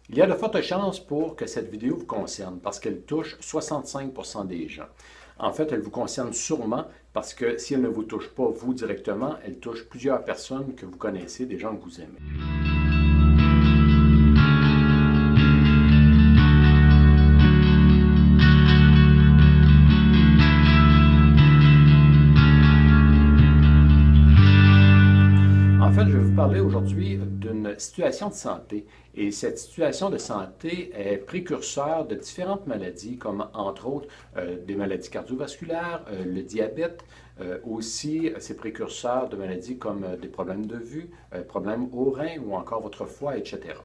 Il y a de fortes chances pour que cette vidéo vous concerne parce qu'elle touche 65% des gens. En fait, elle vous concerne sûrement parce que si elle ne vous touche pas vous directement, elle touche plusieurs personnes que vous connaissez, des gens que vous aimez. En fait, je vais vous parler aujourd'hui d'une situation de santé. Et cette situation de santé est précurseur de différentes maladies, comme entre autres des maladies cardiovasculaires, le diabète. Aussi, c'est précurseur de maladies comme des problèmes de vue, problèmes aux reins ou encore votre foie, etc.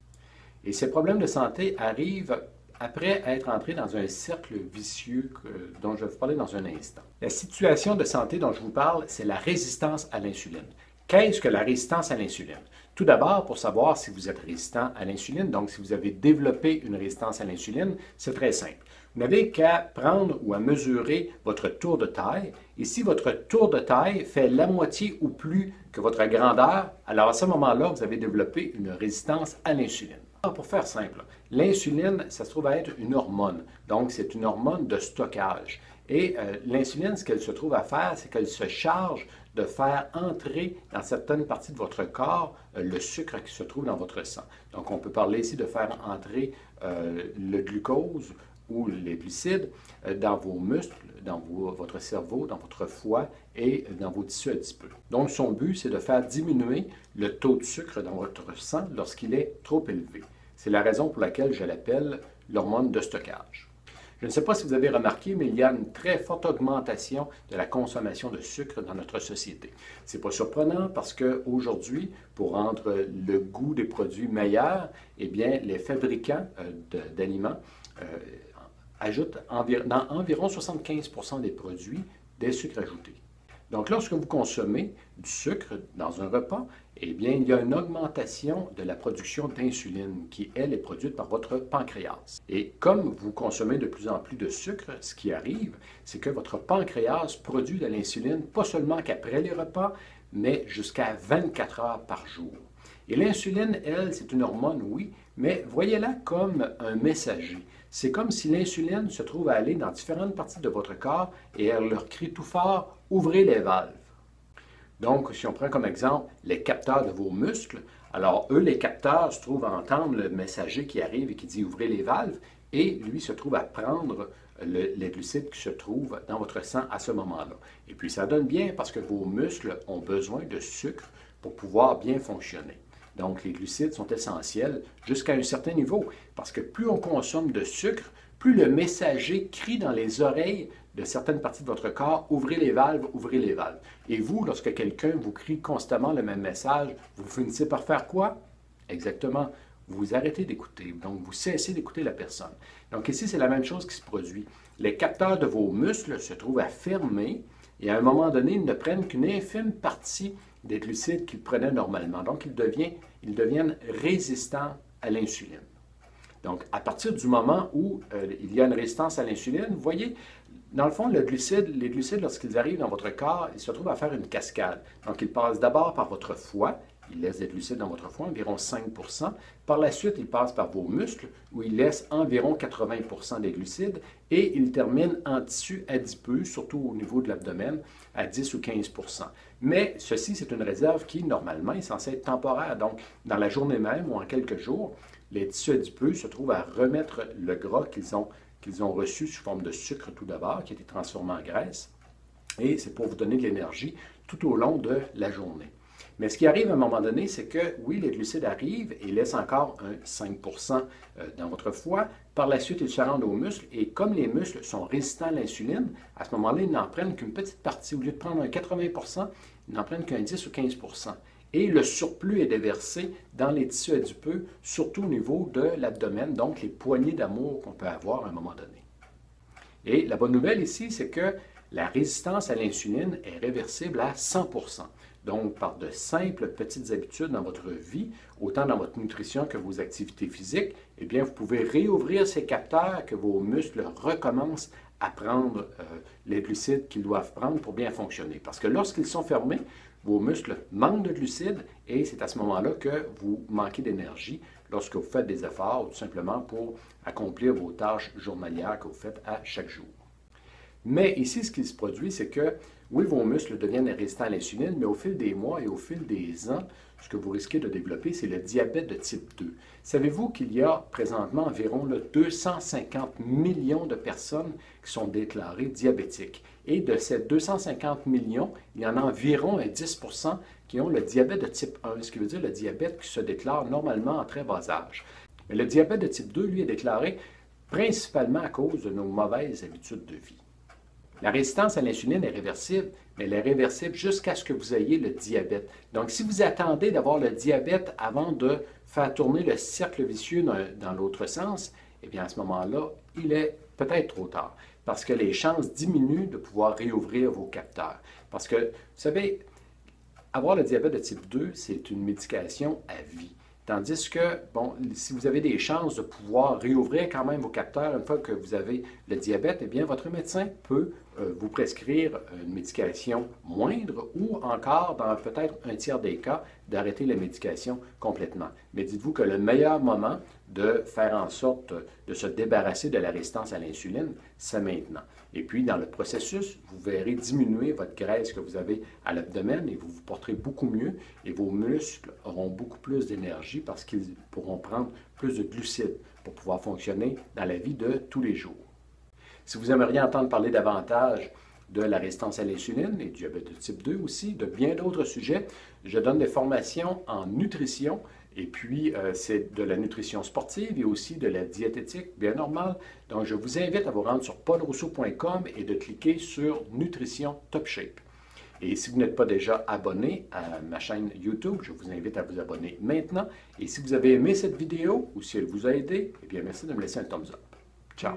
Et ces problèmes de santé arrivent après être entré dans un cercle vicieux dont je vais vous parler dans un instant. La situation de santé dont je vous parle, c'est la résistance à l'insuline. Qu'est-ce que la résistance à l'insuline? Tout d'abord, pour savoir si vous êtes résistant à l'insuline, donc si vous avez développé une résistance à l'insuline, c'est très simple. Vous n'avez qu'à prendre ou à mesurer votre tour de taille. Et si votre tour de taille fait la moitié ou plus que votre grandeur, alors à ce moment-là, vous avez développé une résistance à l'insuline. Alors, pour faire simple, l'insuline, ça se trouve à être une hormone. Donc, c'est une hormone de stockage. Et l'insuline, ce qu'elle se trouve à faire, c'est qu'elle se charge de faire entrer dans certaines parties de votre corps le sucre qui se trouve dans votre sang. Donc, on peut parler ici de faire entrer le glucose ou les glucides dans vos muscles, dans votre cerveau, dans votre foie et dans vos tissus adipeux. Donc, son but, c'est de faire diminuer le taux de sucre dans votre sang lorsqu'il est trop élevé. C'est la raison pour laquelle je l'appelle l'hormone de stockage. Je ne sais pas si vous avez remarqué, mais il y a une très forte augmentation de la consommation de sucre dans notre société. Ce n'est pas surprenant parce qu'aujourd'hui, pour rendre le goût des produits meilleur, eh bien, les fabricants d'aliments ajoutent dans environ 75% des produits des sucres ajoutés. Donc, lorsque vous consommez du sucre dans un repas, eh bien, il y a une augmentation de la production d'insuline qui, elle, est produite par votre pancréas. Et comme vous consommez de plus en plus de sucre, ce qui arrive, c'est que votre pancréas produit de l'insuline pas seulement qu'après les repas, mais jusqu'à 24 heures par jour. Et l'insuline, elle, c'est une hormone, oui, mais voyez-la comme un messager. C'est comme si l'insuline se trouve à aller dans différentes parties de votre corps et elle leur crie tout fort « Ouvrez les valves ». Donc, si on prend comme exemple les capteurs de vos muscles, alors eux, les capteurs se trouvent à entendre le messager qui arrive et qui dit « Ouvrez les valves » et lui se trouve à prendre les glucides qui se trouvent dans votre sang à ce moment-là. Et puis, ça donne bien parce que vos muscles ont besoin de sucre pour pouvoir bien fonctionner. Donc, les glucides sont essentiels jusqu'à un certain niveau, parce que plus on consomme de sucre, plus le messager crie dans les oreilles de certaines parties de votre corps, ouvrez les valves, ouvrez les valves. Et vous, lorsque quelqu'un vous crie constamment le même message, vous finissez par faire quoi? Exactement, vous arrêtez d'écouter, donc vous cessez d'écouter la personne. Donc ici, c'est la même chose qui se produit. Les capteurs de vos muscles se trouvent à fermer, et à un moment donné, ils ne prennent qu'une infime partie des glucides qu'ils prenaient normalement. Donc, ils deviennent résistants à l'insuline. Donc, à partir du moment où il y a une résistance à l'insuline, vous voyez, dans le fond, les glucides, lorsqu'ils arrivent dans votre corps, ils se trouvent à faire une cascade. Donc, ils passent d'abord par votre foie. Ils laissent des glucides dans votre foie, environ 5%. Par la suite, ils passent par vos muscles, où ils laissent environ 80% des glucides. Et ils terminent en tissu adipeux, surtout au niveau de l'abdomen, à 10 ou 15%. Mais ceci, c'est une réserve qui, normalement, est censée être temporaire. Donc, dans la journée même ou en quelques jours, les tissus adipeux se trouvent à remettre le gras qu'ils ont reçu sous forme de sucre tout d'abord, qui a été transformé en graisse. Et c'est pour vous donner de l'énergie tout au long de la journée. Mais ce qui arrive à un moment donné, c'est que, oui, les glucides arrivent et laissent encore un 5% dans votre foie. Par la suite, ils se rendent aux muscles et comme les muscles sont résistants à l'insuline, à ce moment-là, ils n'en prennent qu'une petite partie. Au lieu de prendre un 80%, ils n'en prennent qu'un 10 ou 15%. Et le surplus est déversé dans les tissus adipeux, surtout au niveau de l'abdomen, donc les poignées d'amour qu'on peut avoir à un moment donné. Et la bonne nouvelle ici, c'est que la résistance à l'insuline est réversible à 100%. Donc, par de simples petites habitudes dans votre vie, autant dans votre nutrition que vos activités physiques, eh bien, vous pouvez réouvrir ces capteurs, que vos muscles recommencent à prendre les glucides qu'ils doivent prendre pour bien fonctionner. Parce que lorsqu'ils sont fermés, vos muscles manquent de glucides et c'est à ce moment-là que vous manquez d'énergie lorsque vous faites des efforts, ou tout simplement pour accomplir vos tâches journalières que vous faites à chaque jour. Mais ici, ce qui se produit, c'est que, oui, vos muscles deviennent résistants à l'insuline, mais au fil des mois et au fil des ans, ce que vous risquez de développer, c'est le diabète de type 2. Savez-vous qu'il y a présentement environ 250 millions de personnes qui sont déclarées diabétiques? Et de ces 250 millions, il y en a environ 10 qui ont le diabète de type 1, ce qui veut dire le diabète qui se déclare normalement en très bas âge. Mais le diabète de type 2, lui, est déclaré principalement à cause de nos mauvaises habitudes de vie. La résistance à l'insuline est réversible, mais elle est réversible jusqu'à ce que vous ayez le diabète. Donc, si vous attendez d'avoir le diabète avant de faire tourner le cercle vicieux dans l'autre sens, eh bien, à ce moment-là, il est peut-être trop tard, parce que les chances diminuent de pouvoir réouvrir vos capteurs. Parce que, vous savez, avoir le diabète de type 2, c'est une médication à vie. Tandis que, bon, si vous avez des chances de pouvoir réouvrir quand même vos capteurs une fois que vous avez le diabète, eh bien, votre médecin peut vous prescrire une médication moindre ou encore, dans peut-être un tiers des cas, d'arrêter la médication complètement. Mais dites-vous que le meilleur moment de faire en sorte de se débarrasser de la résistance à l'insuline, c'est maintenant. Et puis, dans le processus, vous verrez diminuer votre graisse que vous avez à l'abdomen et vous vous porterez beaucoup mieux et vos muscles auront beaucoup plus d'énergie parce qu'ils pourront prendre plus de glucides pour pouvoir fonctionner dans la vie de tous les jours. Si vous aimeriez entendre parler davantage de la résistance à l'insuline et du diabète de type 2 aussi, de bien d'autres sujets, je donne des formations en nutrition et puis c'est de la nutrition sportive et aussi de la diététique bien normale. Donc je vous invite à vous rendre sur paulrousseau.com et de cliquer sur Nutrition Top Shape. Et si vous n'êtes pas déjà abonné à ma chaîne YouTube, je vous invite à vous abonner maintenant. Et si vous avez aimé cette vidéo ou si elle vous a aidé, eh bien merci de me laisser un thumbs up. Ciao!